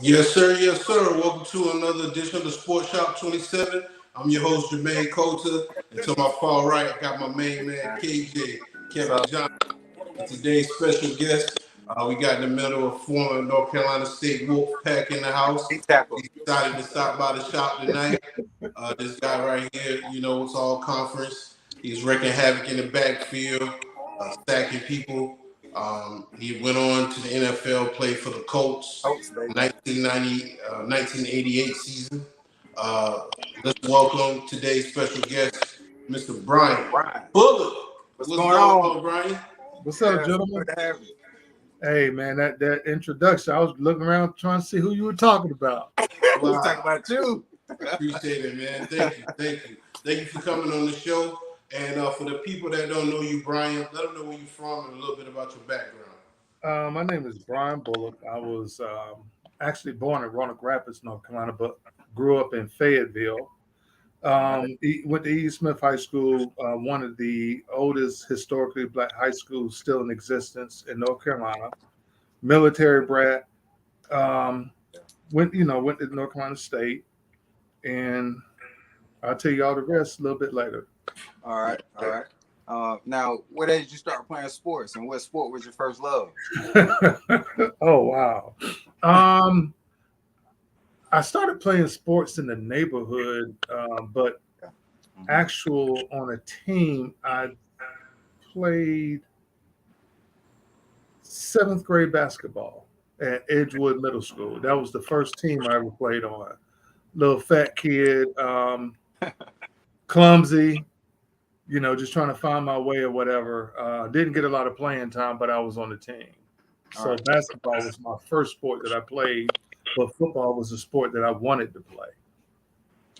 Yes, sir. Yes, sir. Welcome to another edition of the Sports Shop 27. I'm your host, Jermaine Coulter. And to my far right, I got my main man, KJ, Kevin Johnson. And today's special guest, we got in the middle of former North Carolina State Wolf Pack in the house. He's excited to stop by the shop tonight. This guy right here, it's all conference. He's wreaking havoc in the backfield, stacking people. He went on to the NFL, played for the Colts, 1988 season. Let's welcome today's special guest, Mr. Brian Bulluck. What's going on, Brian? What's up, gentlemen? Good to have you. Hey, man, that introduction, I was looking around trying to see who you were talking about. We're talking about you. Appreciate it, man. Thank you for coming on the show. And for the people that don't know you, Brian, let them know where you're from and a little bit about your background. My name is Brian Bulluck. I was actually born in Roanoke Rapids, North Carolina, but grew up in Fayetteville. Went to E. Smith High School, one of the oldest historically Black high schools still in existence in North Carolina. Military brat. Went to North Carolina State, and I'll tell you all the rest a little bit later. All right. Now, what age did you start playing sports, and what sport was your first love? Oh, wow. I started playing sports in the neighborhood, but actual on a team, I played 7th grade basketball at Edgewood Middle School. That was the first team I ever played on. Little fat kid, clumsy, just trying to find my way or whatever. Didn't get a lot of playing time, but I was on the team. So basketball was my first sport that I played, but football was a sport that I wanted to play.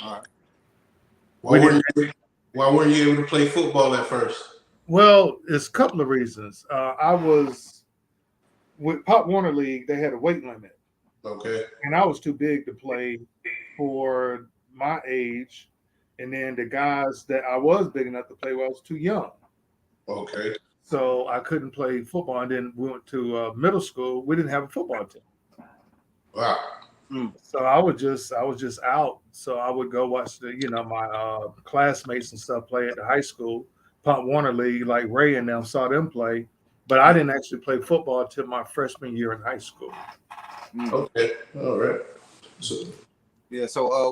All right. Why weren't you able to play football at first? Well, it's a couple of reasons. I was with Pop Warner League. They had a weight limit. Okay. And I was too big to play for my age. And then the guys that I was big enough to play with, I was too young. Okay. So I couldn't play football. And then we went to middle school. We didn't have a football team. Wow. So I was just out. So I would go watch my classmates and stuff play at the high school, Pop Warner League, like Ray and them, saw them play. But I didn't actually play football until my freshman year in high school. Okay. All right. So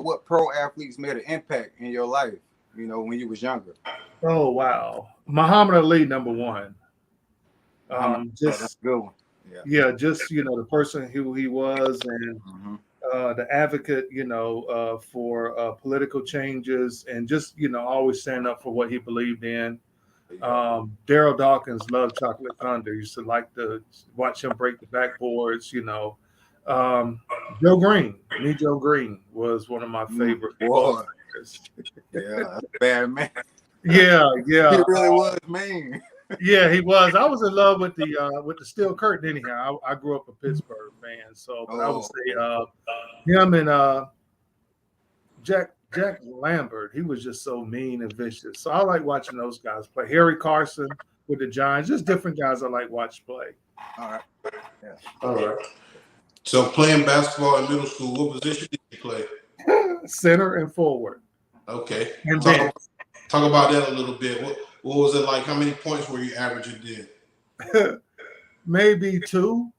what pro athletes made an impact in your life, when you was younger? Oh, wow. Muhammad Ali, number one. That's a good one. Yeah, just, the person who he was and the advocate, for political changes and just, always stand up for what he believed in. Daryl Dawkins loved Chocolate Thunder. Used to like to watch him break the backboards, Joe Green was one of my favorite players. Yeah, that's a bad man. Yeah. He really was mean. Yeah, he was. I was in love with the Steel Curtain anyhow. I grew up a Pittsburgh fan, so I would say him and Jack Lambert. He was just so mean and vicious. So I like watching those guys play. Harry Carson with the Giants, just different guys I like watch play. All right. Yeah. All right. So playing basketball in middle school, what position did you play? Center and forward. Okay. And talk about that a little bit. What was it like? How many points were you averaging then? Maybe 2.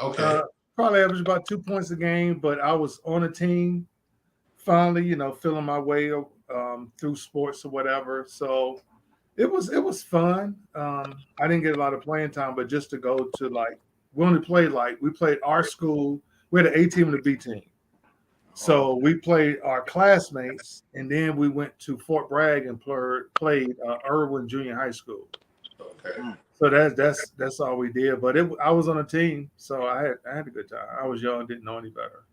Okay. Probably averaged about 2 points a game, but I was on a team finally, feeling my way through sports or whatever. So it was fun. I didn't get a lot of playing time, but just to go to we played our school. We had an A team and a B team. So we played our classmates, and then we went to Fort Bragg and played Irwin Junior High School. Okay. So that's all we did. But I was on a team, so I had a good time. I was young, didn't know any better,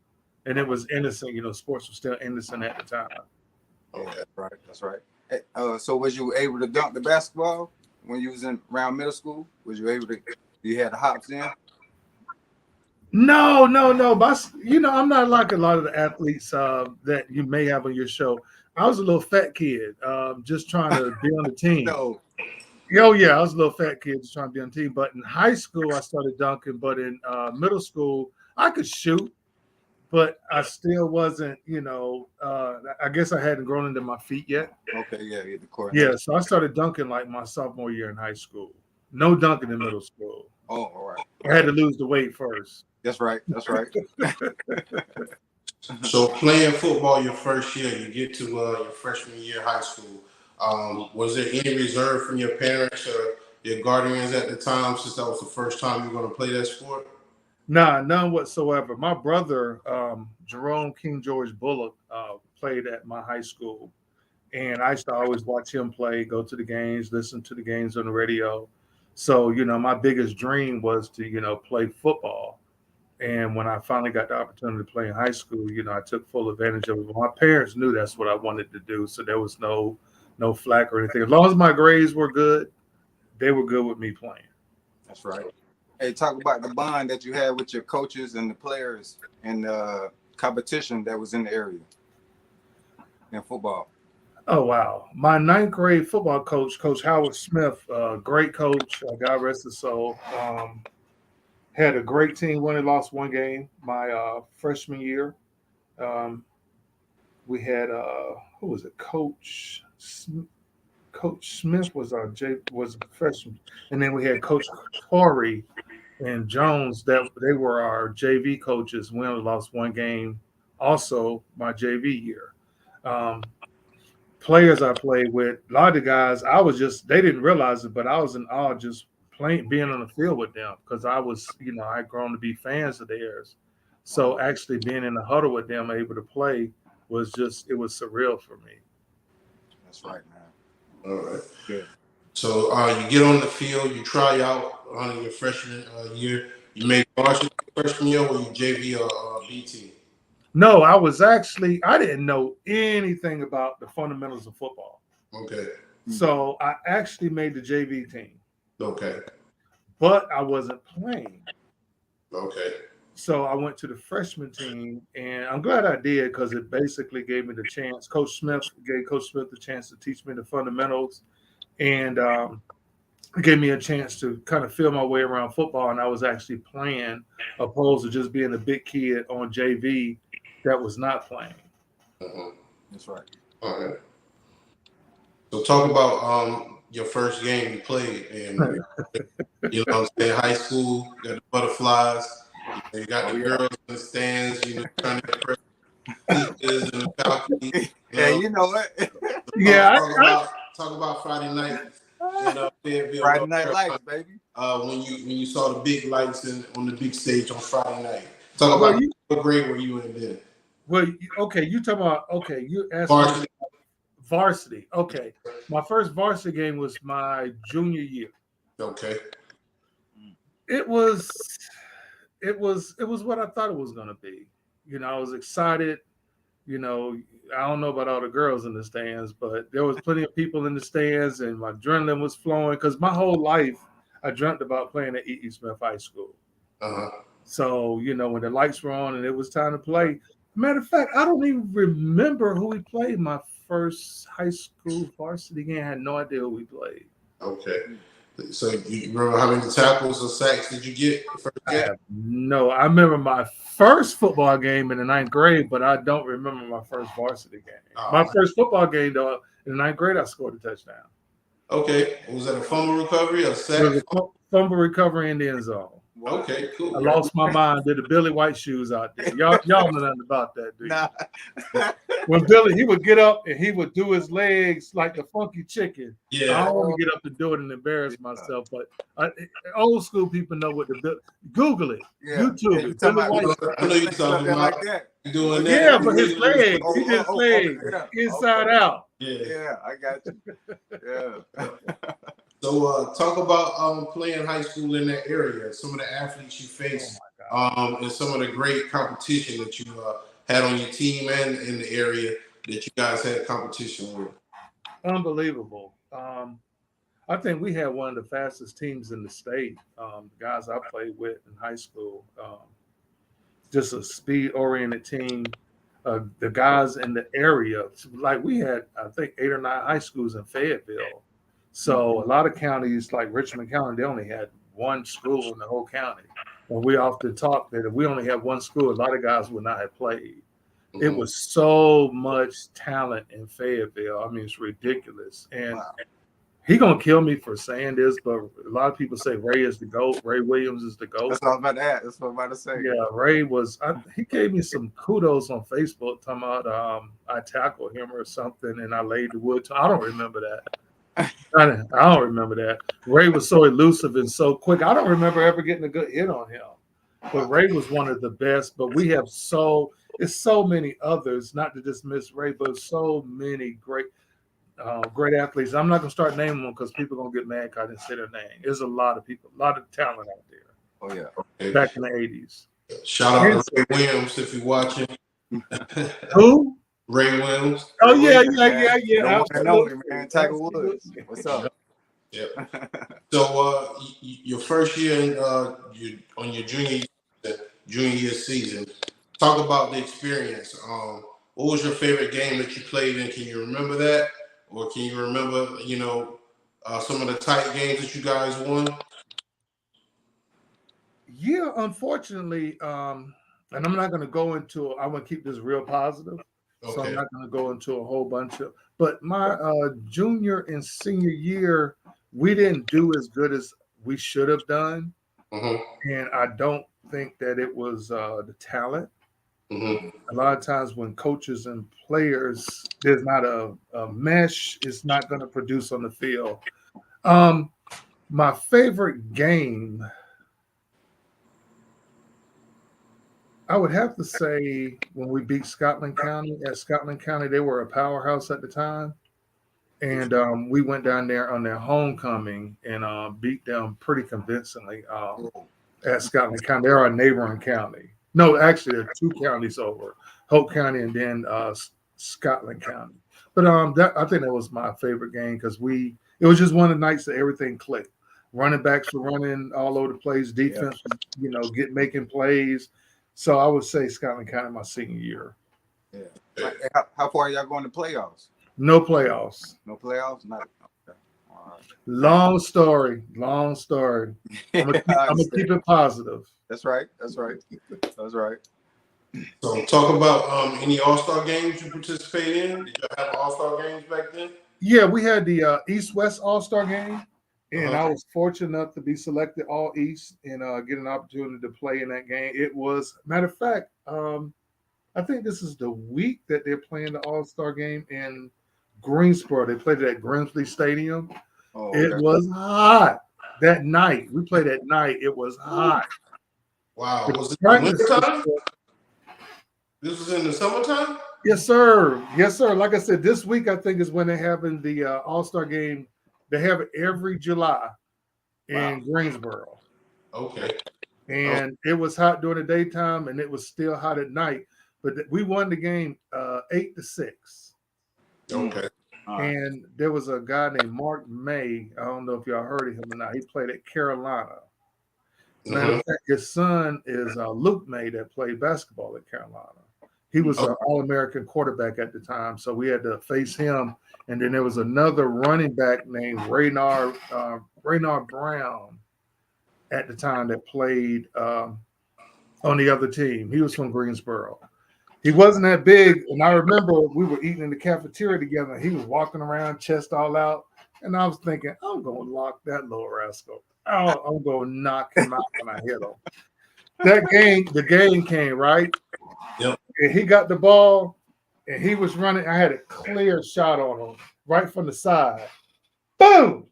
and it was innocent. Sports was still innocent at the time. Okay, that's right. So was you able to dunk the basketball when you was around middle school? Was you able to? You had the hops in? No. But I'm not like a lot of the athletes that you may have on your show. I was a little fat kid, just trying to be on the team. No. Oh yeah, I was a little fat kid just trying to be on the team. But in high school, I started dunking. But in middle school, I could shoot. but I still wasn't, I guess I hadn't grown into my feet yet. Okay, yeah, the court. Yeah, so I started dunking like my sophomore year in high school. No dunking in middle school. Oh, all right. I had to lose the weight first. That's right. So playing football your first year, you get to your freshman year of high school. Was there any reserve from your parents or your guardians at the time, since that was the first time you were going to play that sport? Nah, none whatsoever. My brother, Jerome King George Bulluck, played at my high school. And I used to always watch him play, go to the games, listen to the games on the radio. So, my biggest dream was to, play football. And when I finally got the opportunity to play in high school, I took full advantage of it. But my parents knew that's what I wanted to do. So there was no flack or anything. As long as my grades were good, they were good with me playing. That's right. Hey, talk about the bond that you had with your coaches and the players and the competition that was in the area in football. Oh, wow. My ninth grade football coach, Coach Howard Smith, great coach, God rest his soul, had a great team, only lost one game my freshman year. We had, who was it? Coach Smith was was a freshman. And then we had Coach Torrey and Jones, that they were our JV coaches. We only lost one game also my JV year. Players I played with, a lot of the guys, they didn't realize it, but I was in awe just being on the field with them, because I was, I'd grown to be fans of theirs. So actually being in the huddle with them, able to play, it was surreal for me. That's right, man. All right. Good. So you get on the field, you try out on your freshman year. You made varsity freshman year, or you JV or BT? No, I didn't know anything about the fundamentals of football. Okay. So I actually made the JV team. Okay. But I wasn't playing. Okay. So I went to the freshman team, and I'm glad I did, because it basically gave me the chance. Coach Smith gave Coach Smith the chance to teach me the fundamentals, and gave me a chance to kind of feel my way around football. And I was actually playing, opposed to just being a big kid on JV that was not playing. That's right. All right. So talk about your first game you played, and high school, got the butterflies, you got the girls in the stands, trying to impress teachers and the faculty. You know what? Talk about Friday night. Friday Night Lights, baby. When you saw the big lights on the big stage on Friday night. Talk about what grade were you in then? Well, okay, you asked varsity. Me varsity. Okay, my first varsity game was my junior year. Okay. It was what I thought it was going to be. I was excited. I don't know about all the girls in the stands, but there was plenty of people in the stands, and my adrenaline was flowing, because my whole life I dreamt about playing at E.E. Smith High School. So, when the lights were on and it was time to play, matter of fact, I don't even remember who we played my first high school varsity game. I had no idea who we played. Okay. So you remember how many tackles or sacks did you get the first game? No, I remember my first football game in the ninth grade, but I don't remember my first varsity game. My first football game, though, in the ninth grade, I scored a touchdown. Okay. Was that a fumble recovery or a sack? It was a fumble recovery in the end zone. Okay, cool. I lost my mind. Did the Billy White shoes out there? Y'all know nothing about that, dude. Nah. When Billy, he would get up and he would do his legs like the funky chicken. Yeah. I don't want to get up and do it and embarrass myself, but old school people know what Google it. Yeah. YouTube it. Billy White. I know you're talking about like that. Doing that. Yeah, but his legs. He did his legs inside out. Yeah, I got you. Yeah. So talk about playing high school in that area, some of the athletes you faced, and some of the great competition that you had on your team and in the area that you guys had competition with. Unbelievable. I think we had one of the fastest teams in the state. The guys I played with in high school, just a speed-oriented team. The guys in the area, like we had, I think, 8 or 9 high schools in Fayetteville. So a lot of counties, like Richmond County, they only had one school in the whole county. when we often talk that if we only had one school, a lot of guys would not have played. Mm-hmm. It was so much talent in Fayetteville. I mean, it's ridiculous. And Wow. he gonna kill me for saying this, but a lot of people say Ray is the GOAT. Ray Williams is the GOAT. That's what I'm about to ask. That's what I'm about to say. Yeah, Ray was. He gave me some kudos on Facebook talking about I tackled him or something, and I laid the wood. I don't remember that. I don't remember that. Ray was so elusive and so quick. I don't remember ever getting a good hit on him. But Ray was one of the best. But we have so many others. Not to dismiss Ray, but so many great athletes. I'm not gonna start naming them because people are gonna get mad because I didn't say their name. There's a lot of people, a lot of talent out there. Oh yeah. Okay. Back in the 80s. Shout out to Ray Williams if you're watching. Who? Ray Williams. Oh yeah. No one know me, man. Tiger Woods. What's up? Yep. So your first year on your junior year season, talk about the experience. What was your favorite game that you played in? Can you remember that? Or can you remember, some of the tight games that you guys won? Yeah, unfortunately, and I'm not going to go into. I want to keep this real positive, so I'm not going to go into a whole bunch of. But my junior and senior year, we didn't do as good as we should have done, and I don't think that it was the talent. A lot of times when coaches and players, there's not a mesh, it's not going to produce on the field. My favorite game, I would have to say when we beat Scotland County. At Scotland County, they were a powerhouse at the time. And we went down there on their homecoming and beat them pretty convincingly at Scotland County. They're our neighboring county. No, actually, there are two counties over, Hope County and then Scotland County. But I think that was my favorite game because it was just one of the nights that everything clicked. Running backs were running all over the place. Defense, making plays. So I would say Scotland County my senior year. Yeah. How far are y'all going to playoffs? No playoffs. No playoffs? Not. Okay. All right. Long story. I'm gonna keep it positive. That's right. So talk about any All-Star games you participate in. Did you have All-Star games back then? Yeah, we had the East-West All-Star game, and I was fortunate enough to be selected All East and get an opportunity to play in that game. It was, matter of fact, I think this is the week that they're playing the All-Star game in Greensboro. They played it at Grimsley Stadium. Oh, okay. It was hot that night. We played at night. It was hot. Wow. Was it in the wintertime? This was in the summertime? Yes, sir. Like I said, this week I think is when they're having the All-Star game. They have it every July in Greensboro. Okay. And it was hot during the daytime, and it was still hot at night. But we won the game 8-6. Okay. And there was a guy named Mark May. I don't know if y'all heard of him or not. He played at Carolina. Matter of fact, his son is Luke May that played basketball at Carolina. He was an All-American quarterback at the time, so we had to face him. And then there was another running back named Raynard Brown at the time that played on the other team. He was from Greensboro. He wasn't that big, and I remember we were eating in the cafeteria together. And he was walking around, chest all out, and I was thinking, I'm going to lock that little rascal. Oh, I'm going to knock him out when I hit him. The game came, right? Yep. And he got the ball, and he was running. I had a clear shot on him right from the side. Boom!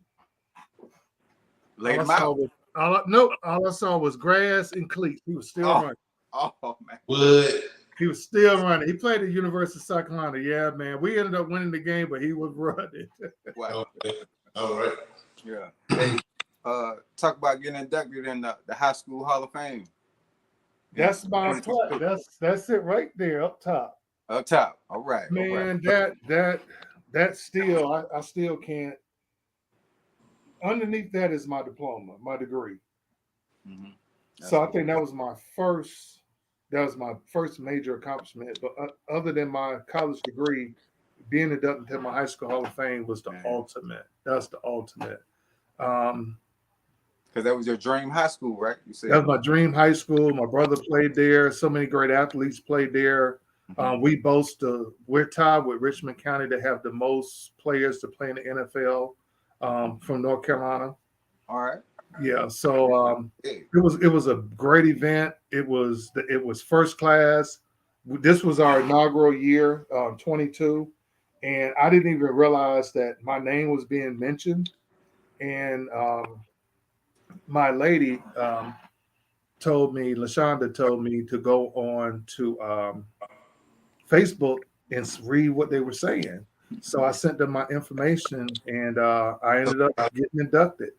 Laid him out. All I saw was grass and cleats. He was still running. Oh, man. Wood. He was still running. He played at University of South Carolina. Yeah, man. We ended up winning the game, but he was running. Wow. Okay. All right. Yeah. Hey, talk about getting inducted in the High School Hall of Fame. That's my play. That's it right there up top. Up top. All right. Man, that still, I still can't. Underneath that is my diploma, my degree. Mm-hmm. So I think that was my first major accomplishment. But other than my college degree, being inducted to my high school Hall of Fame was the ultimate. That's the ultimate. Because that was your dream high school, right? You said That was my dream high school. My brother played there. So many great athletes played there. We're tied with Richmond County to have the most players to play in the NFL from North Carolina. All right. Yeah, so it was a great event. It was first class. This was our inaugural year, 22, and I didn't even realize that my name was being mentioned. And my lady LaShonda told me to go on to Facebook and read what they were saying. So I sent them my information, and I ended up getting inducted.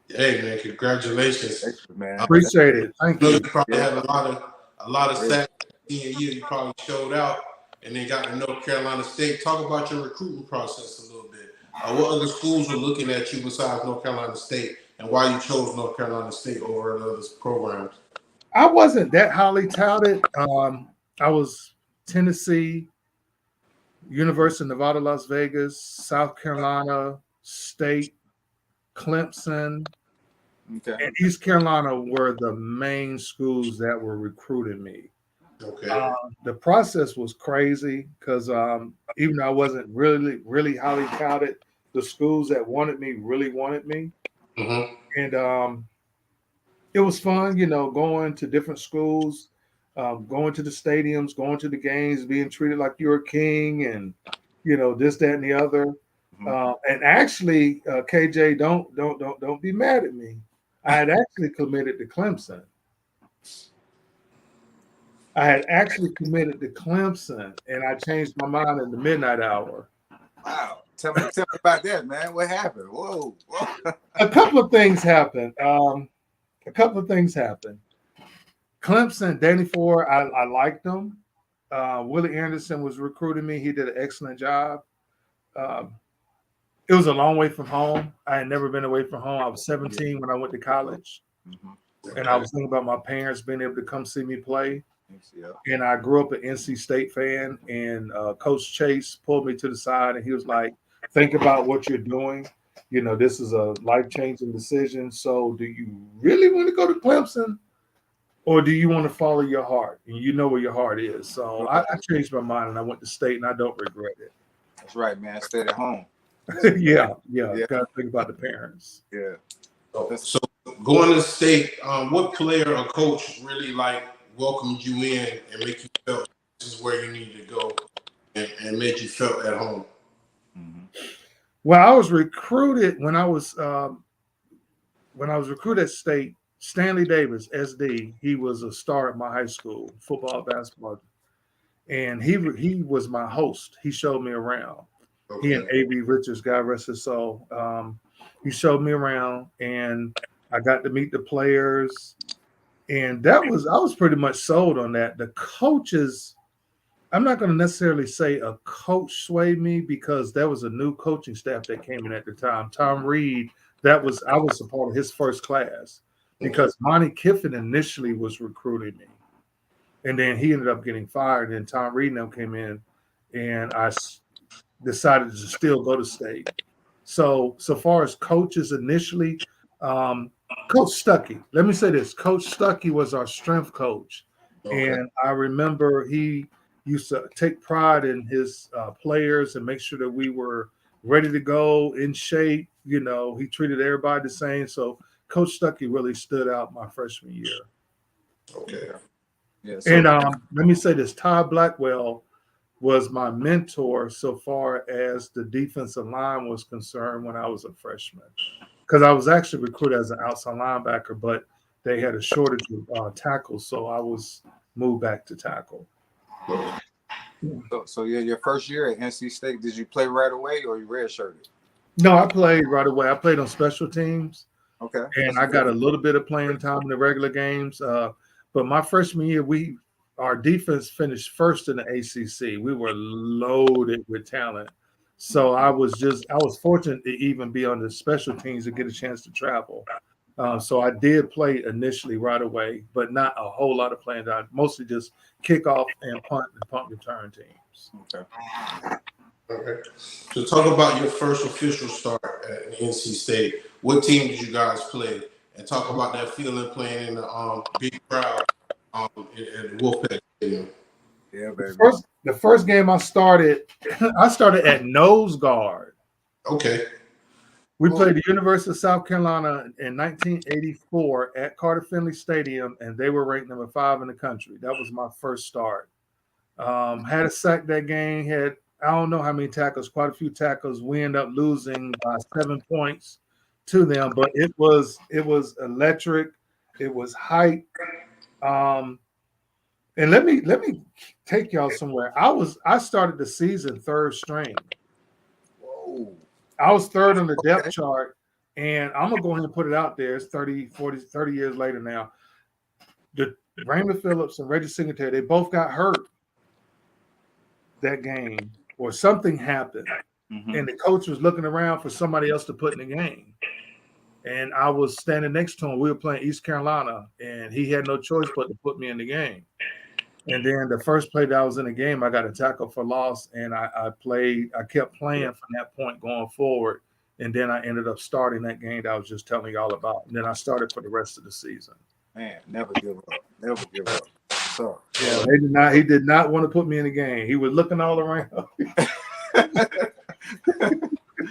Hey man, congratulations, man. Appreciate it. Thank you. you. You probably had a lot of stats in you. You probably showed out, and then got to North Carolina State. Talk about your recruiting process a little bit. What other schools were looking at you besides North Carolina State, and why you chose North Carolina State over other programs? I wasn't that highly touted. I was Tennessee, University of Nevada, Las Vegas, South Carolina State, Clemson, and East Carolina were the main schools that were recruiting me. Okay. The process was crazy because even though I wasn't really highly touted, the schools that wanted me really wanted me. Mm-hmm. And it was fun, going to different schools, going to the stadiums, going to the games, being treated like you're a king, and this, that, and the other. And actually, KJ, don't be mad at me. I had actually committed to Clemson. And I changed my mind in the midnight hour. Wow. Tell me about that, man. What happened? Whoa. A couple of things happened. Clemson, Danny Ford, I liked him. Willie Anderson was recruiting me. He did an excellent job. It was a long way from home. I had never been away from home. I was 17 when I went to college. And I was thinking about my parents being able to come see me play. And I grew up an NC State fan. And Coach Chase pulled me to the side, and he was like, think about what you're doing. This is a life-changing decision. So do you really want to go to Clemson? Or do you want to follow your heart? And you know where your heart is. So I changed my mind, and I went to State, and I don't regret it. That's right, man. Stay at home. Yeah. Got to think about the parents. Yeah. So going to State, what player or coach really welcomed you in and make you feel this is where you need to go and made you feel at home? Well, I was recruited when I was recruited at State. Stanley Davis, SD, he was a star at my high school, football, basketball. And he was my host. He showed me around. Okay. He and A.B. Richards, God rest his soul. He showed me around, and I got to meet the players. And I was pretty much sold on that. The coaches, I'm not going to necessarily say a coach swayed me because there was a new coaching staff that came in at the time. Tom Reed, I was a part of his first class. Because Monty Kiffin initially was recruiting me. And then he ended up getting fired. And Tom Reed now came in, and I decided to still go to State. So far as coaches initially, Coach Stuckey. Let me say this. Coach Stuckey was our strength coach. Okay. And I remember he used to take pride in his players and make sure that we were ready to go, in shape. He treated everybody the same. So Coach Stuckey really stood out my freshman year. Okay. Yeah. And let me say this: Todd Blackwell was my mentor so far as the defensive line was concerned when I was a freshman, because I was actually recruited as an outside linebacker, but they had a shortage of tackles, so I was moved back to tackle. So your first year at NC State, did you play right away or you redshirted? No, I played right away. I played on special teams. Okay. And I got a little bit of playing time in the regular games. But my freshman year, our defense finished first in the ACC. We were loaded with talent. So I was fortunate to even be on the special teams to get a chance to travel. So I did play initially right away, but not a whole lot of playing time. Mostly just kickoff and punt return teams. Okay. So talk about your first official start at NC State. what team did you guys play? And talk about that feeling playing in the big crowd at Wolfpack Stadium. Yeah, baby. The first game I started, I started at nose guard. Okay. We played the University of South Carolina in 1984 at Carter Finley Stadium, and they were ranked number 5 in the country. That was my first start. Had a sack that game, had I don't know how many tackles, quite a few tackles. We ended up losing by 7 points to them, but it was electric. It was hype. And let me take y'all somewhere. I started the season third string. Whoa. I was third on the depth chart, and I'm gonna go ahead and put it out there. It's 30 years later now. The Raymond Phillips and Reggie Singletary, they both got hurt that game, or something happened, and the coach was looking around for somebody else to put in the game. And I was standing next to him. We were playing East Carolina, and he had no choice but to put me in the game. And then the first play that I was in the game, I got a tackle for loss, and I kept playing from that point going forward. And then I ended up starting that game that I was just telling y'all about. And then I started for the rest of the season. Man, never give up. Never give up. So, yeah, he did not want to put me in the game. He was looking all around.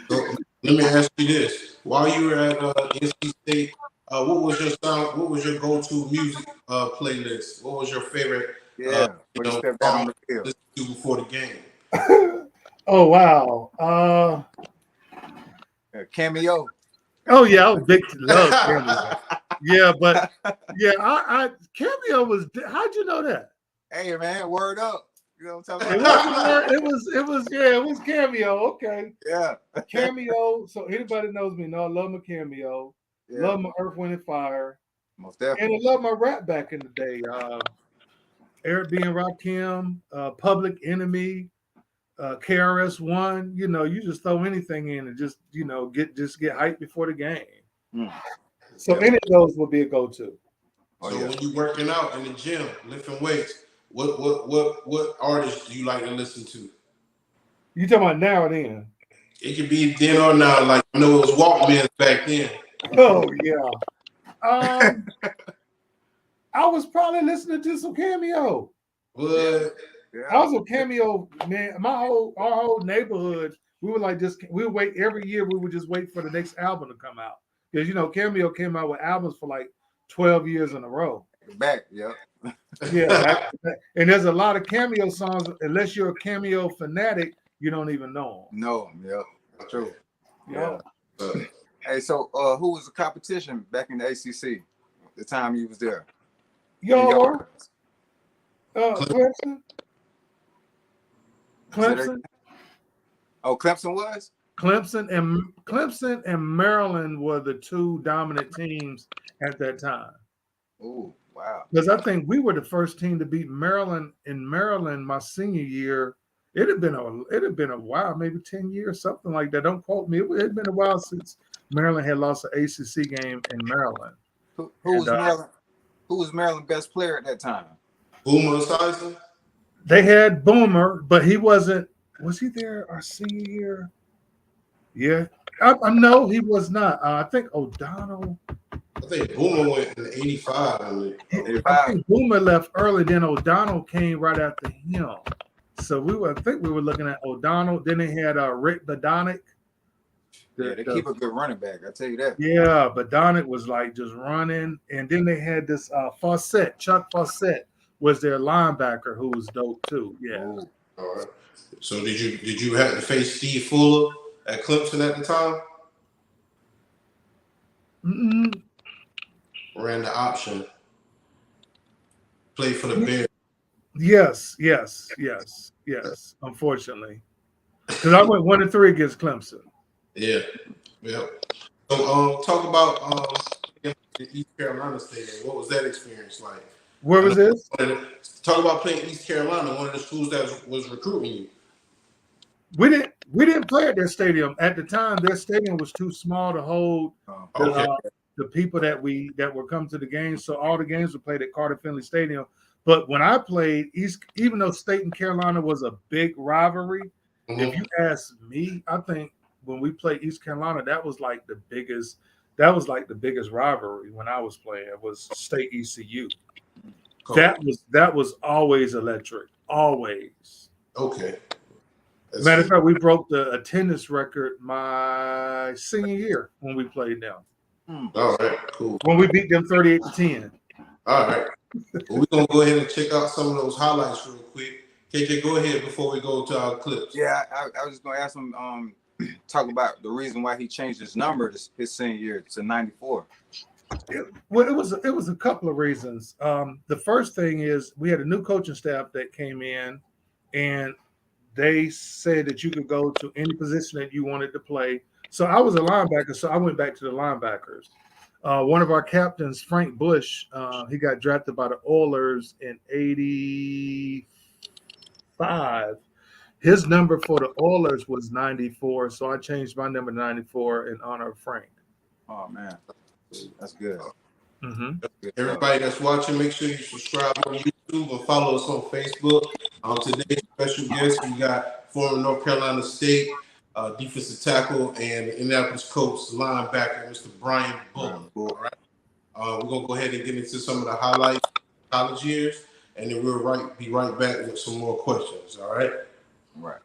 So, let me ask you this: while you were at NC State, what was your go-to music playlist? What was your favorite? step down on the field. Listen to before the game. Oh wow! Cameo. Oh yeah, I was big love Cameo. Yeah, but yeah, I Cameo was. How'd you know that? Hey man, word up. You know what I'm talking about? It was Cameo. Okay. Yeah. Cameo. So anybody knows me, I love my Cameo. Yeah. Love my Earth, Wind, and Fire. Most definitely. And I love my rap back in the day. Eric B. and Rakim, Public Enemy, KRS-One. You know, you just throw anything in and just get hyped before the game. So any of those would be a go-to. So when you're working out in the gym, lifting weights, what artists do you like to listen to? You talking about now or then? It could be then or now. Like I know it was Walkman back then. Oh yeah. I was probably listening to some Cameo. What? Yeah. I was a Cameo, man. Our whole neighborhood, we would wait every year. We would just wait for the next album to come out because Cameo came out with albums for like 12 years in a row. Back, yeah. Yeah, and there's a lot of Cameo songs. Unless you're a Cameo fanatic, you don't even know them. No, yeah, true. Yeah. Hey, so who was the competition back in the ACC? The time you was there? Clemson. Clemson. Oh, Clemson was? Clemson and Maryland were the two dominant teams at that time. Oh, wow. Because I think we were the first team to beat Maryland in Maryland my senior year. It had been a while, maybe 10 years, something like that. Don't quote me. It had been a while since Maryland had lost an ACC game in Maryland. Who was Maryland? Who was Maryland's best player at that time? Boomer Esiason? They had Boomer, but he wasn't. Was he there our senior year? Yeah. I know he was not. I think O'Donnell. I think Boomer went in 85. I think Boomer left early, then O'Donnell came right after him. So I think we were looking at O'Donnell. Then they had Rick Badonic. They keep a good running back, I tell you that. Yeah, Badonic was like just running. And then they had this Fawcett, Chuck Fawcett was their linebacker who was dope too. Yeah. Ooh. All right. So did you have to face Steve Fuller at Clemson at the time? Mm-mm. Ran the option. Played for the Bears. Yes. Unfortunately, because I went 1-3 against Clemson. Yeah. So talk about the East Carolina Stadium. What was that experience like? Where was this? Talk about playing East Carolina, one of the schools that was recruiting you. We didn't play at their stadium at the time. Their stadium was too small to hold the people that were coming to the games. So all the games were played at Carter Finley Stadium. But when I played even though State and Carolina was a big rivalry, if you ask me, I think when we played East Carolina, that was like the biggest that was like the biggest rivalry when I was playing. It was State ECU. Cool. That was always electric. Always. Okay. That's Matter of good. fact, we broke the attendance record my senior year when we played them. All right, cool. When we beat them 38-10. All right. Well, we're gonna go ahead and check out some of those highlights real quick. KJ, go ahead before we go to our clips. Yeah, I was just gonna ask him talk about the reason why he changed his number his senior year to 94. Well, it was a couple of reasons. The first thing is we had a new coaching staff that came in, and they said that you could go to any position that you wanted to play. So I was a linebacker, so I went back to the linebackers. One of our captains, Frank Bush, he got drafted by the Oilers in '85. His number for the Oilers was 94, so I changed my number to 94 in honor of Frank. Oh man, that's good. Mm-hmm. Everybody that's watching, make sure you subscribe on YouTube and follow us on Facebook. Today's special guest, we got former North Carolina State defensive tackle and Indianapolis Colts linebacker, Mr. Brian Bulluck. All right. We're gonna go ahead and get into some of the highlights of college years, and then we'll be right back with some more questions. All right. Right.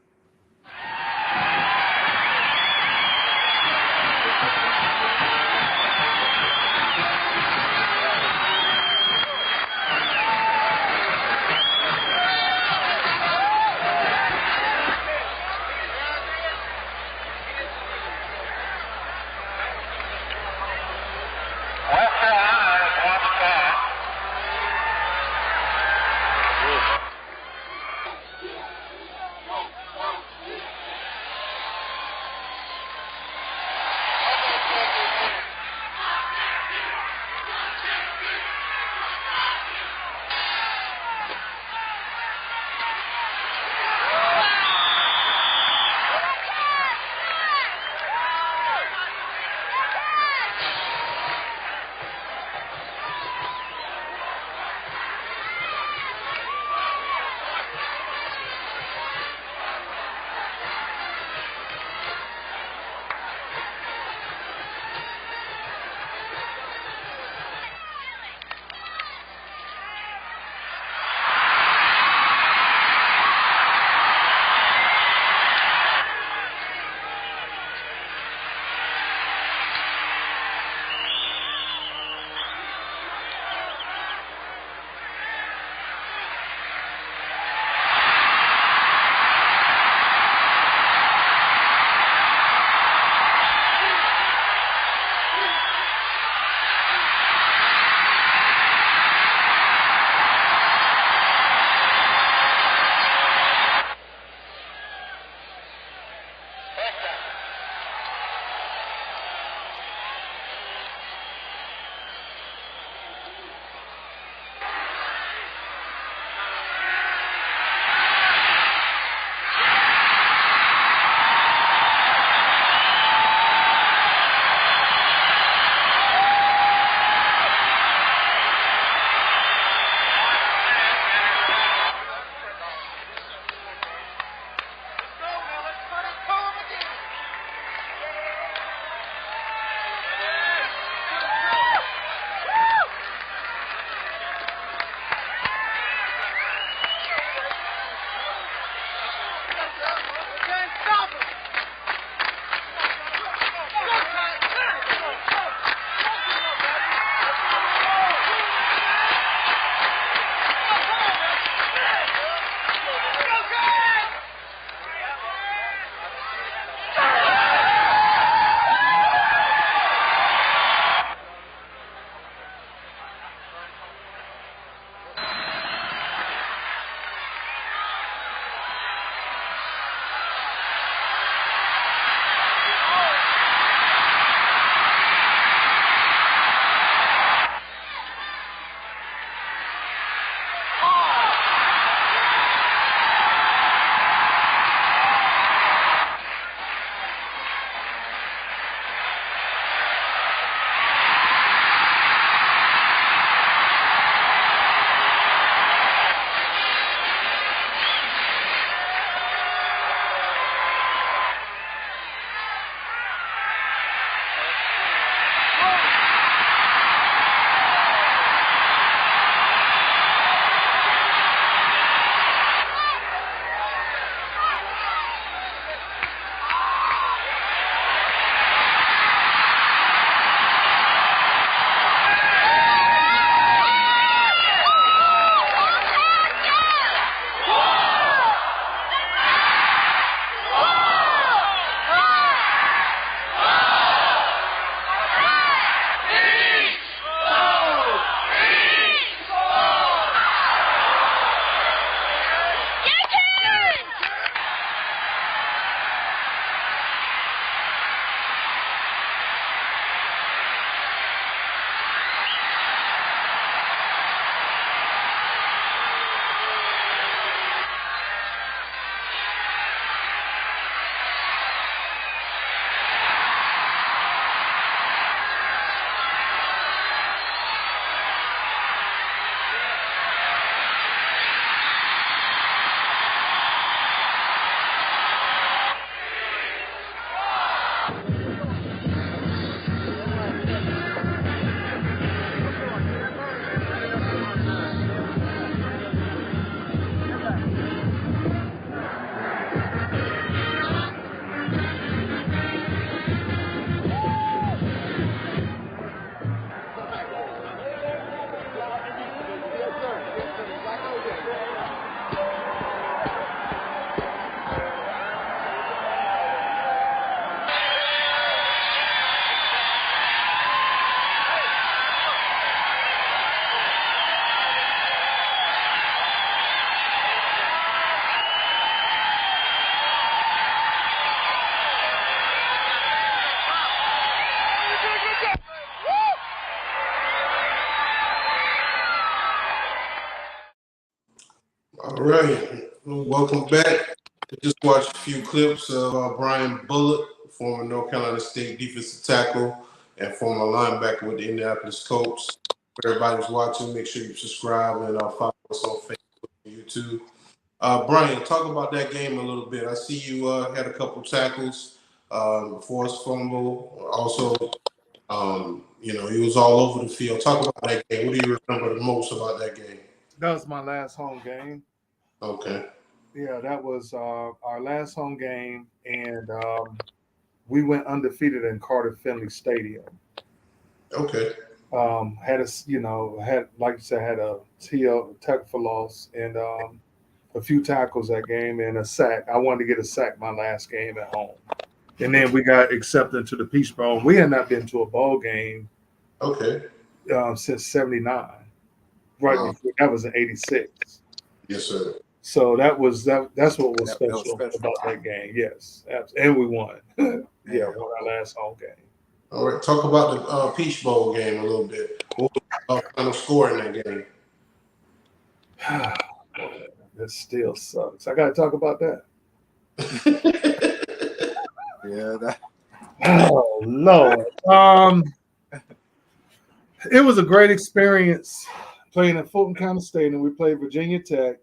right. Well, welcome back. We just watched a few clips of Brian Bulluck, former North Carolina State defensive tackle and former linebacker with the Indianapolis Colts. For everybody who's watching, make sure you subscribe and follow us on Facebook and YouTube. Brian, talk about that game a little bit. I see you had a couple tackles, forced fumble. Also, he was all over the field. Talk about that game. What do you remember the most about that game? That was my last home game. Okay. Yeah, that was our last home game, and we went undefeated in Carter Finley Stadium. Okay. Had like you said, had a tackle for loss and a few tackles that game and a sack. I wanted to get a sack my last game at home, and then we got accepted to the Peach Bowl. We had not been to a bowl game, Okay, since '79. Right before that was in '86. Yes, sir. So that's what was That was special special about that game. Yes, and we won. Won our last home game. All right, talk about the Peach Bowl game a little bit. What was the final score in that game? That still sucks. I got to talk about that. Yeah. Oh Lord. It was a great experience playing at Fulton County Stadium. We played Virginia Tech,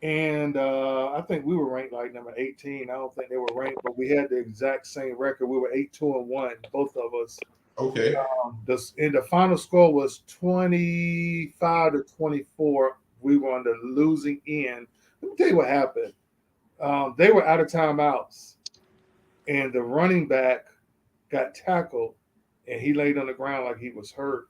and I think we were ranked like number 18. I don't think they were ranked, but we had the exact same record. We were 8-2-1, both of us. Okay. The final score was 25-24. We were on the losing end. Let me tell you what happened. They were out of timeouts, and the running back got tackled, and he laid on the ground like he was hurt.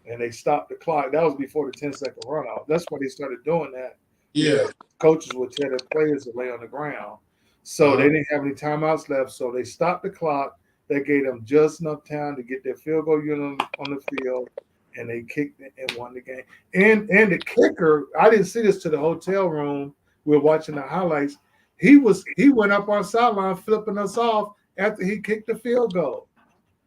And they stopped the clock. That was before the 10-second runoff. That's when they started doing that. Yeah. Coaches would tell their players to lay on the ground. So they didn't have any timeouts left. So they stopped the clock. That gave them just enough time to get their field goal unit on the field, and they kicked it and won the game. And the kicker, I didn't see this to the hotel room. We were watching the highlights. He went up our sideline flipping us off after he kicked the field goal.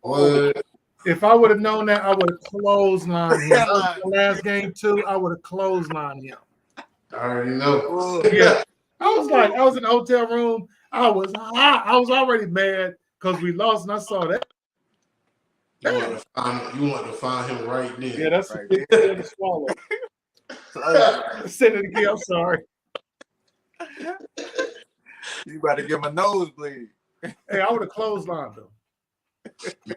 What? If I would have known that, I would have clotheslined him. The last game too, I would have clotheslined him. I already know. Yeah. I was in the hotel room. I was hot. I was already mad because we lost, and I saw that. You want to find him right then. Yeah, that's right a big pill to swallow. Say it again. I'm sorry. You about to give him a nosebleed. Hey, I would have clotheslined him.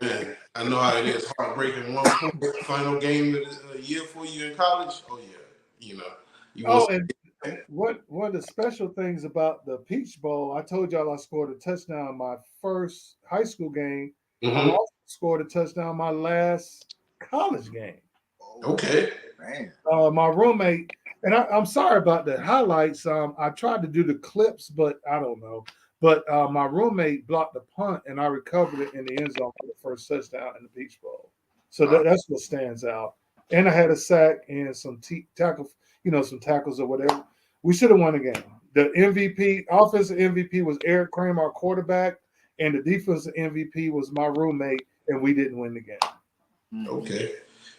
Man, I know how it is. Heartbreaking final game of the year for you in college. Oh yeah, And one of the special things about the Peach Bowl, I told y'all I scored a touchdown in my first high school game. Mm-hmm. I also scored a touchdown in my last college game. Okay. Man. My roommate, and I'm sorry about the highlights. I tried to do the clips, but I don't know. But my roommate blocked the punt, and I recovered it in the end zone for the first touchdown in the Peach Bowl. So that's what stands out. And I had a sack and some tackles, some tackles or whatever. We should have won the game. The offensive MVP was Eric Kramer, our quarterback, and the defensive MVP was my roommate, and we didn't win the game. Okay.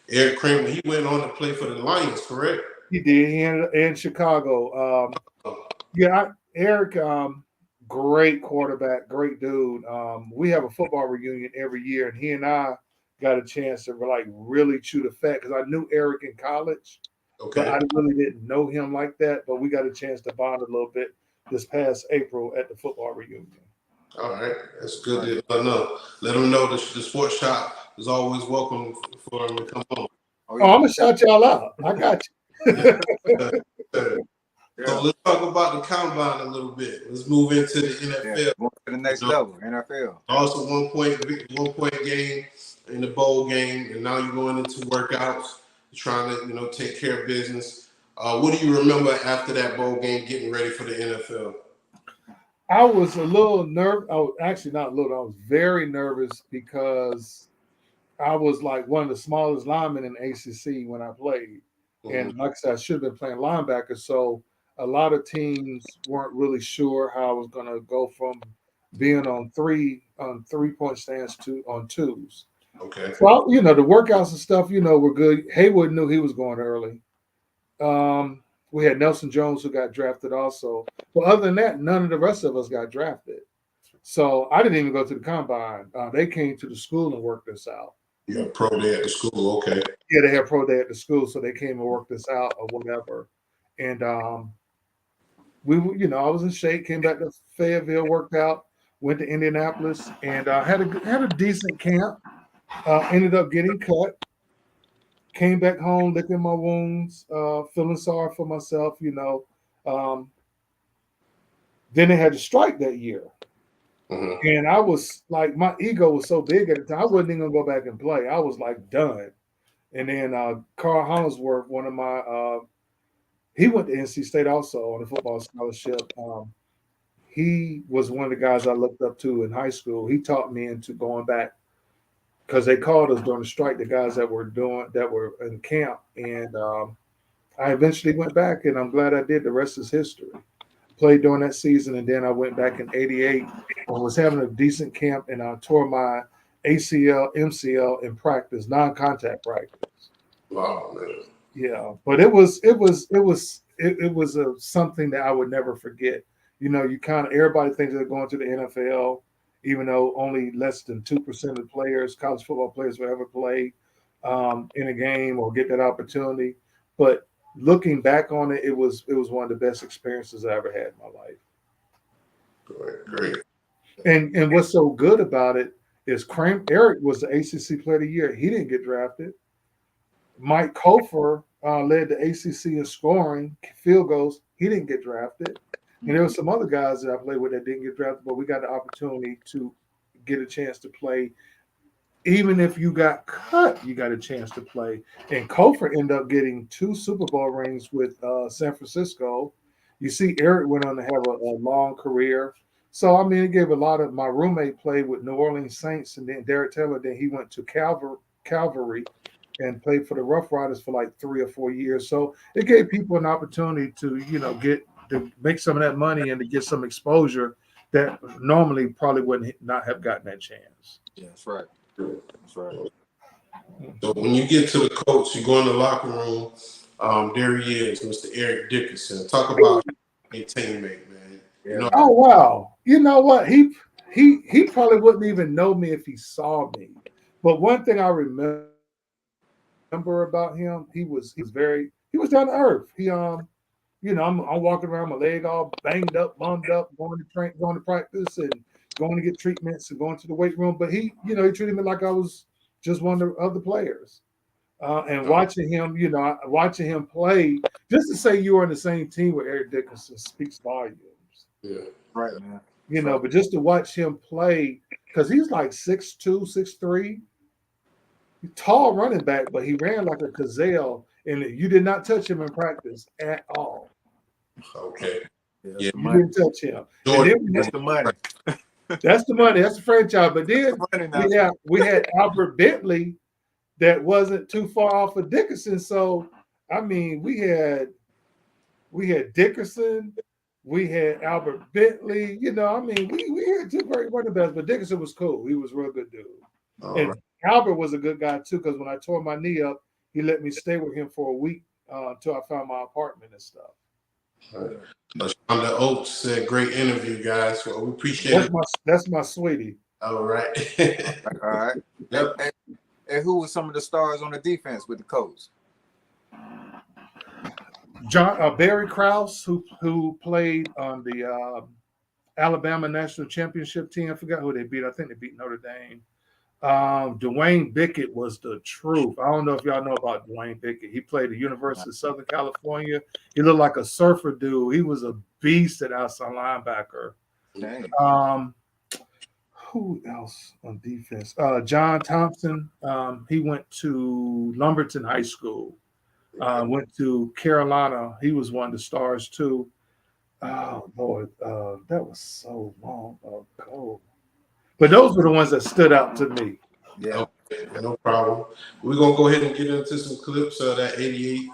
Eric Kramer, he went on to play for the Lions, correct? He did. He ended up in Chicago. Eric, great quarterback, great dude. We have a football reunion every year, and he and I got a chance to really chew the fat because I knew Eric in college. Okay. But I really didn't know him like that, but we got a chance to bond a little bit this past April at the football reunion. All right. That's good to know. Let them know the sports shop is always welcome for them to come on. I'm going to shout y'all out. I got you. So let's talk about the combine a little bit. Let's move into the NFL. Yeah, to the next level, NFL. Also, one point game in the bowl game, and now you're going into workouts, trying to take care of business. What do you remember after that bowl game, getting ready for the NFL? I was a little nervous. I was actually not a little. I was very nervous because I was like one of the smallest linemen in ACC when I played, and like I said, I should have been playing linebacker. So a lot of teams weren't really sure how I was going to go from being on 3-point stands to on 2s. Okay. Well, the workouts and stuff, were good. Haywood knew he was going early. We had Nelson Jones who got drafted also. But other than that, none of the rest of us got drafted. So I didn't even go to the combine. They came to the school and worked this out. Yeah, pro day at the school. Okay. Yeah, they had pro day at the school, so they came and worked this out or whatever. And I was in shape. Came back to Fayetteville, worked out, went to Indianapolis, and had a decent camp. Ended up getting cut. Came back home, licking my wounds, feeling sorry for myself. Then they had to strike that year. Mm-hmm. And I was like, my ego was so big at the time, I wasn't even gonna go back and play. I was like done. And then Carl Hollingsworth, one of my, he went to NC State also on a football scholarship. He was one of the guys I looked up to in high school. He taught me into going back because they called us during the strike, the guys that were in camp. And I eventually went back, and I'm glad I did. The rest is history. Played during that season, and then I went back in '88 and was having a decent camp, and I tore my ACL, MCL in practice, non-contact practice. Wow, man. Yeah, but it was something that I would never forget. Everybody thinks they're going to the NFL, even though only less than 2% of players, college football players, will ever play in a game or get that opportunity. But looking back on it, it was one of the best experiences I ever had in my life. Great. And what's so good about it is Eric was the ACC Player of the Year. He didn't get drafted. Mike Kofor led the ACC in scoring, field goals. He didn't get drafted. And there were some other guys that I played with that didn't get drafted, but we got the opportunity to get a chance to play. Even if you got cut, you got a chance to play. And Kofor ended up getting 2 Super Bowl rings with San Francisco. You see, Eric went on to have a long career. So, I mean, it gave a lot of – my roommate played with New Orleans Saints, and then Derek Taylor, then he went to Calvary and played for the Rough Riders for like 3 or 4 years. So it gave people an opportunity to, to make some of that money and to get some exposure that normally probably wouldn't not have gotten that chance. Yeah, that's right. That's right. So when you get to the Colts, you go in the locker room. There he is, Mr. Eric Dickerson. Talk about a teammate, man. Yeah. Oh wow! You know what? He probably wouldn't even know me if he saw me. But one thing I remember about him, he was down to earth. I'm walking around, my leg all banged up, bummed up, going to practice and going to get treatments and going to the weight room. But he treated me like I was just one of the other players. And watching him play, just to say you were on the same team with Eric Dickerson speaks volumes. Yeah, right, man. But just to watch him play, because he's like 6'2", 6'3", tall running back, but he ran like a gazelle, and you did not touch him in practice at all. Okay. Yeah, you didn't touch him. That's the money. That's the money. That's the franchise. But then we had Albert Bentley that wasn't too far off of Dickerson. So I mean, we had Dickerson, we had Albert Bentley. We had 2 great running backs, but Dickerson was cool. He was a real good dude. And Albert was a good guy too, because when I tore my knee up, he let me stay with him for a week until I found my apartment and stuff. On the Oaks said, great interview, guys. Well, we appreciate it. That's my sweetie. All right. All right. Yep. And who were some of the stars on the defense with the Colts? Barry Krause, who played on the Alabama National Championship team. I forgot who they beat. I think they beat Notre Dame. Dwayne Bickett was the truth. I don't know if y'all know about Dwayne Bickett. He played at University of Southern California. He looked like a surfer dude. He was a beast at outside linebacker. Dang. Who else on defense? John Thompson. He went to Lumberton High School. Went to Carolina. He was one of the stars too. Oh Lord, that was so long ago. But those were the ones that stood out to me. Yeah, no problem. We're gonna go ahead and get into some clips of that '88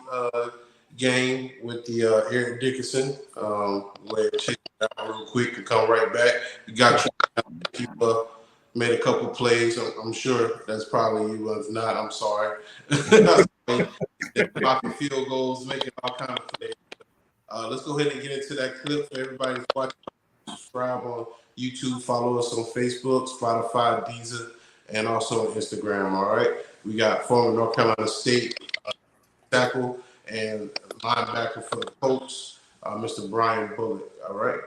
game with the Eric Dickerson. We'll check it out real quick and come right back. We got you. Made a couple plays. I'm sure that's probably you. If not, I'm sorry. Blocking field goals, making all kinds of plays. Let's go ahead and get into that clip for everybody who's watching. Subscribe on YouTube, follow us on Facebook, Spotify, Deezer, and also on Instagram. All right. We got former North Carolina State tackle and linebacker for the Colts, Mr. Brian Bulluck. All right.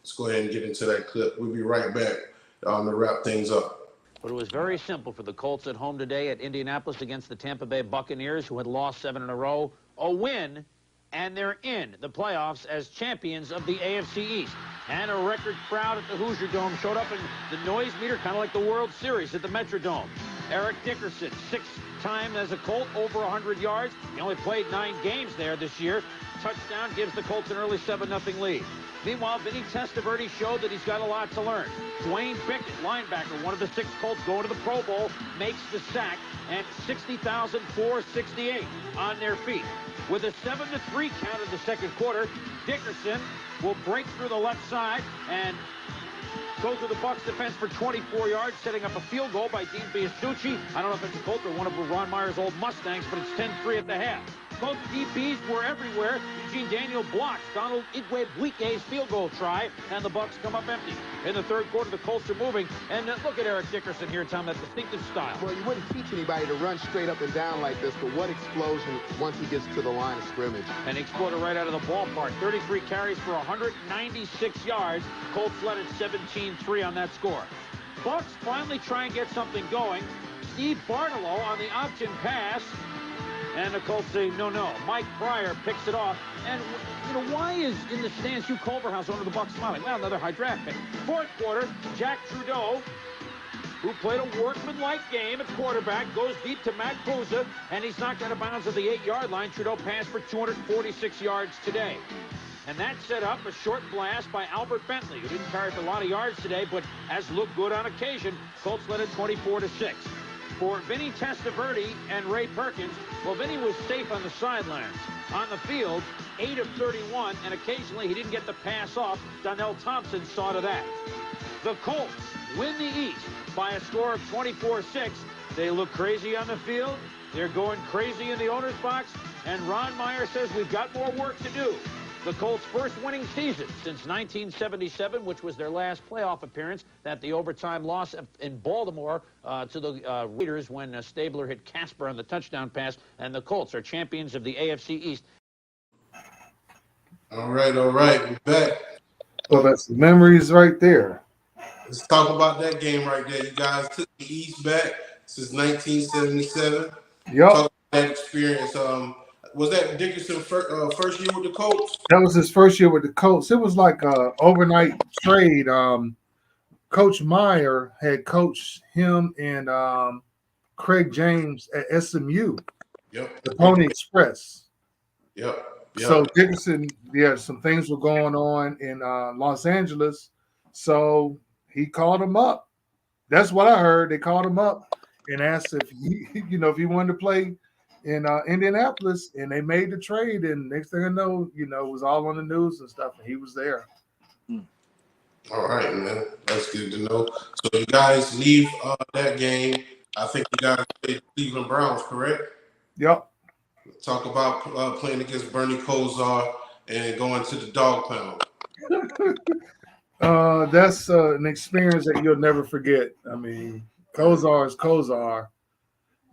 Let's go ahead and get into that clip. We'll be right back to wrap things up. But it was very simple for the Colts at home today at Indianapolis against the Tampa Bay Buccaneers, who had lost 7 in a row. A win, and they're in the playoffs as champions of the AFC East. And a record crowd at the Hoosier Dome showed up in the noise meter, kind of like the World Series at the Metrodome. Eric Dickerson, 6 times as a Colt, over 100 yards. He only played 9 games there this year. Touchdown gives the Colts an early 7-0 lead. Meanwhile, Vinny Testaverde showed that he's got a lot to learn. Dwayne Pickett, linebacker, one of the 6 Colts going to the Pro Bowl, makes the sack, and 60,468 on their feet. With a 7-3 count in the second quarter, Dickerson will break through the left side and go through the Bucs defense for 24 yards, setting up a field goal by Dean Biasucci. I don't know if it's a Colt or one of Ron Meyer's old Mustangs, but it's 10-3 at the half. Both DBs were everywhere. Eugene Daniel blocks Donald Igwe-Buike's field goal try, and the Bucs come up empty. In the third quarter, the Colts are moving, and look at Eric Dickerson here, Tom, that distinctive style. Well, you wouldn't teach anybody to run straight up and down like this, but what explosion once he gets to the line of scrimmage. And he exploded right out of the ballpark. 33 carries for 196 yards. Colts led at 17-3 on that score. Bucs finally try and get something going. Steve Bartolo on the option pass. And the Colts say, no. Mike Pryor picks it off. And, why is in the stands Hugh Culverhouse, owner of the Bucs, smiling? Well, another high draft pick. Fourth quarter, Jack Trudeau, who played a workman-like game at quarterback, goes deep to Mac Boza, and he's knocked out of bounds at the 8-yard line. Trudeau passed for 246 yards today. And that set up a short blast by Albert Bentley, who didn't carry for a lot of yards today, but has looked good on occasion. Colts led at 24-6. For Vinny Testaverde and Ray Perkins, well, Vinny was safe on the sidelines. On the field, 8 of 31, and occasionally he didn't get the pass off. Donnell Thompson saw to that. The Colts win the East by a score of 24-6. They look crazy on the field. They're going crazy in the owner's box. And Ron Meyer says we've got more work to do. The Colts' first winning season since 1977, which was their last playoff appearance, that the overtime loss in Baltimore to the Raiders when Stabler hit Casper on the touchdown pass, and the Colts are champions of the AFC East. All right, we're back. Well, that's the memories right there. Let's talk about that game right there. You guys took the East back since 1977. Yep. Talk about that experience. Was that Dickerson first year with the Colts? That was his first year with the Colts. It was like an overnight trade. Coach Meyer had coached him and Craig James at SMU, the Pony Express. Yep. So Dickerson, some things were going on in Los Angeles. So he called him up. That's what I heard. They called him up and asked if if he wanted to play in Indianapolis, and they made the trade. And next thing I know, it was all on the news and stuff, and he was there. All right, man. That's good to know. So you guys leave that game. I think you guys played the Cleveland Browns, correct? Yep. Talk about playing against Bernie Kosar and going to the dog pound. That's an experience that you'll never forget. I mean, Kosar is Kosar.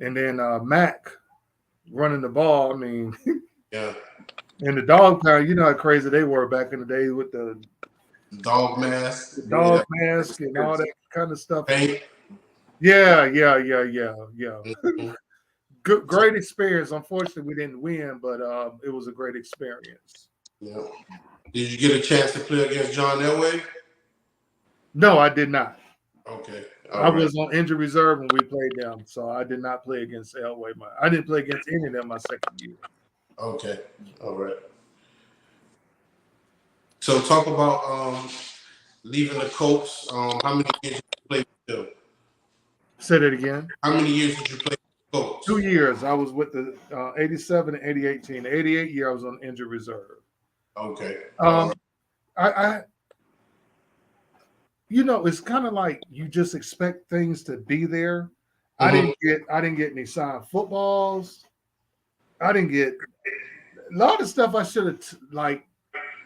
And then Mac running the ball. I mean, yeah. And the dog pound, you know how crazy they were back in the day with the dog mask, and all that kind of stuff. Hey. Yeah. Good, great experience. Unfortunately, we didn't win, but it was a great experience. Yeah. Did you get a chance to play against John Elway? No, I did not. Okay. I was on injury reserve when we played them, so I did not play against Elway. I didn't play against any of them my second year. Okay. All right. So talk about leaving the Colts. How many years did you play with them? Say that again. How many years did you play with the Colts? 2 years. I was with the 87 and 88 team. The 88 year I was on injury reserve. Okay. I it's kind of like you just expect things to be there. Mm-hmm. I didn't get any signed footballs. I didn't get a lot of stuff I should have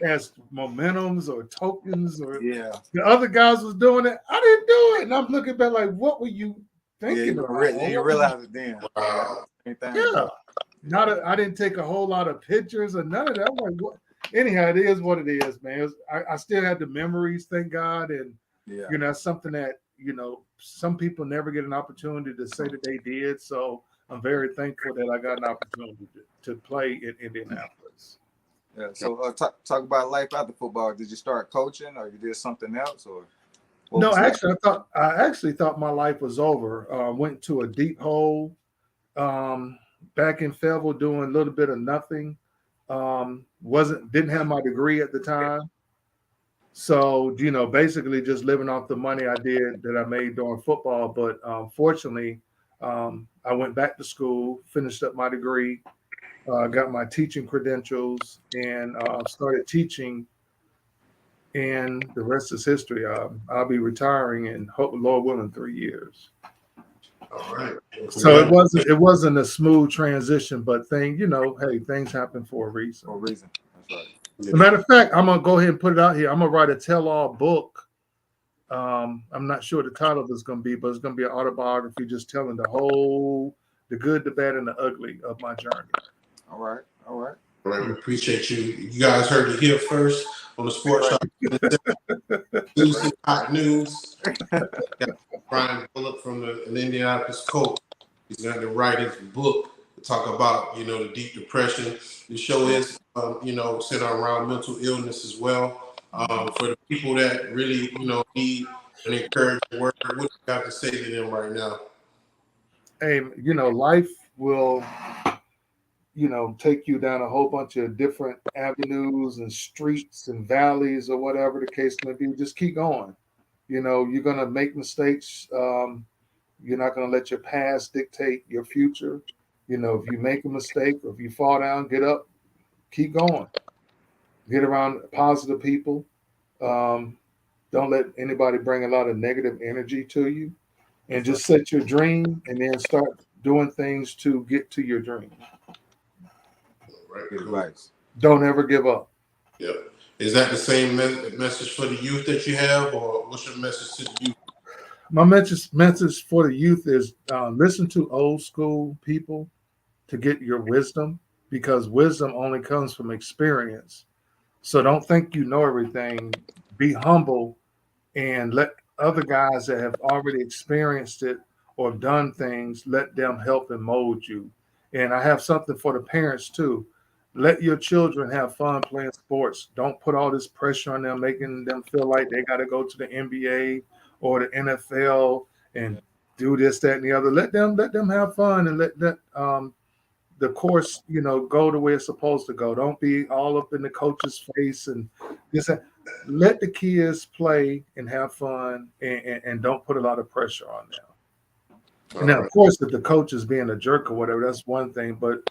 as momentums or tokens, or Yeah. the other guys was doing it. I didn't do it, and I'm looking back like, what were you Yeah, thinking you, about? you realize it then. Wow. Same thing. Yeah, I didn't take a whole lot of pictures or none of that. I'm like, what? Anyhow, it is what it is, man. I still had the memories, thank God, and Yeah. you know, that's something that some people never get an opportunity to say that they did. So I'm very thankful that I got an opportunity to play in Indianapolis. Yeah. So talk about life after football. Did you start coaching, or you did something else, or? No, actually, I actually thought my life was over. Went to a deep hole back in Fayetteville doing a little bit of nothing. Didn't have my degree at the time. So, basically just living off the money that I made during football. But fortunately, I went back to school, finished up my degree, got my teaching credentials, and started teaching. And the rest is history. I'll be retiring in, Lord willing, 3 years. All right. So it wasn't a smooth transition, but hey, things happen for a reason. For a reason. That's right. As a matter of fact, I'm gonna go ahead and put it out here. I'm gonna write a tell-all book. I'm not sure the title of it's gonna be, but it's gonna be an autobiography, just telling the good, the bad, and the ugly of my journey. All right. All right. We appreciate you. You guys heard it here first on the Sports Shop. Exclusive hot news. Got Brian Bulluck from the Indianapolis Colts. He's going to write his book to talk about, the deep depression. The show is, centered around mental illness as well. For the people that really, need an encouraging word, what do you have to say to them right now? Hey, life will, take you down a whole bunch of different avenues and streets and valleys or whatever the case may be. Just keep going. You're going to make mistakes. You're not going to let your past dictate your future. If you make a mistake or if you fall down, get up, keep going. Get around positive people. Don't let anybody bring a lot of negative energy to you. And just set your dream and then start doing things to get to your dream. Right. Good advice. Don't ever give up. Yeah. Is that the same message for the youth that you have, or what's your message to the youth? My message for the youth is listen to old school people to get your wisdom, because wisdom only comes from experience. So don't think you know everything. Be humble and let other guys that have already experienced it or done things, let them help and mold you. And I have something for the parents too. Let your children have fun playing sports. Don't put all this pressure on them, making them feel like they got to go to the NBA or the NFL and do this, that, and the other. Let them have fun and let that the course, go the way it's supposed to go. Don't be all up in the coach's face and this. Let the kids play and have fun, and don't put a lot of pressure on them. And now, of course, if the coach is being a jerk or whatever, that's one thing. But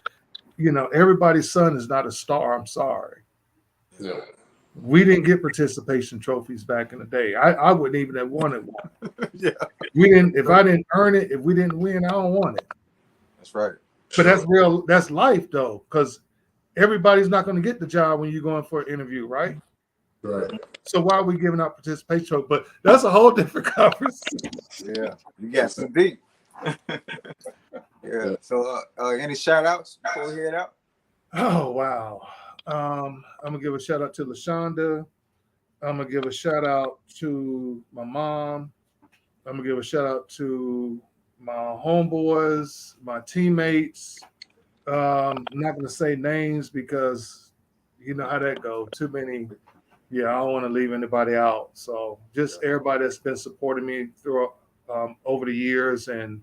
everybody's son is not a star. I'm sorry. Yeah. We didn't get participation trophies back in the day. I wouldn't even have wanted one. Yeah. We didn't. If I didn't earn it, if we didn't win, I don't want it. That's right. But that's real. That's life, though, because everybody's not going to get the job when you're going for an interview, right? Right. So why are we giving out participation trophies? But that's a whole different conversation. Yeah, you got some deep. Yeah. So, any shout outs before we head out? Oh, wow. I'm going to give a shout out to LaShonda. I'm going to give a shout out to my mom. I'm going to give a shout out to my homeboys, my teammates. I'm not going to say names because you know how that goes. Too many. Yeah, I don't want to leave anybody out. So just everybody that's been supporting me through over the years and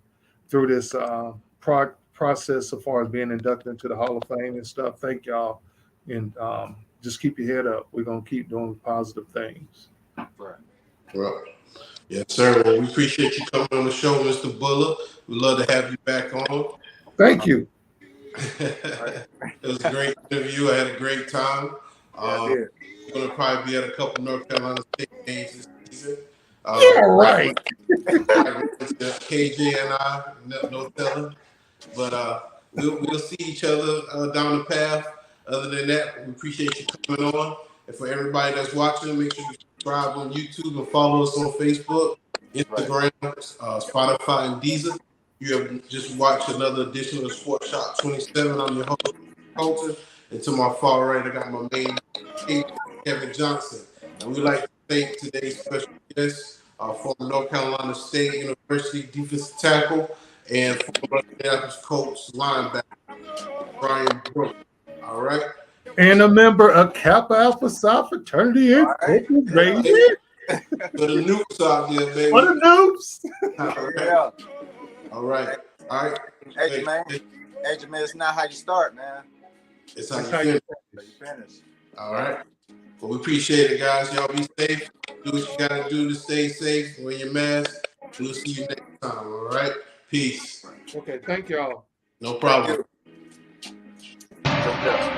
through this process so far as being inducted into the Hall of Fame and stuff. Thank y'all. And just keep your head up. We're going to keep doing positive things. Right. Well, yes, sir. Well, we appreciate you coming on the show, Mr. Bulluck. We'd love to have you back on. Thank you. It was a great interview. I had a great time. We're going to probably be at a couple North Carolina State games this season. Yeah, right. KJ and I, no telling. But we'll see each other down the path. Other than that, we appreciate you coming on. And for everybody that's watching, make sure you subscribe on YouTube and follow us on Facebook, Instagram, Spotify, and Deezer. You have just watched another edition of Sports Shop 27. I'm your host, Colton. And to my far right, I got my main man, Kevin Johnson. And we'd like to thank today's special guest, former North Carolina State University defensive tackle and former Indianapolis Colts linebacker, Brian Brooks. All right. And a member of Kappa Alpha Psi fraternity Incorporated. For the noobs out there, baby. For the noobs. Yeah. All right. Hey, man, it's not how you start, man. It's how you finish. All right. Well, we appreciate it, guys. Y'all be safe. Do what you got to do to stay safe. Wear your mask. We'll see you next time. All right. Peace. Okay. Thank y'all. No problem. Thank you.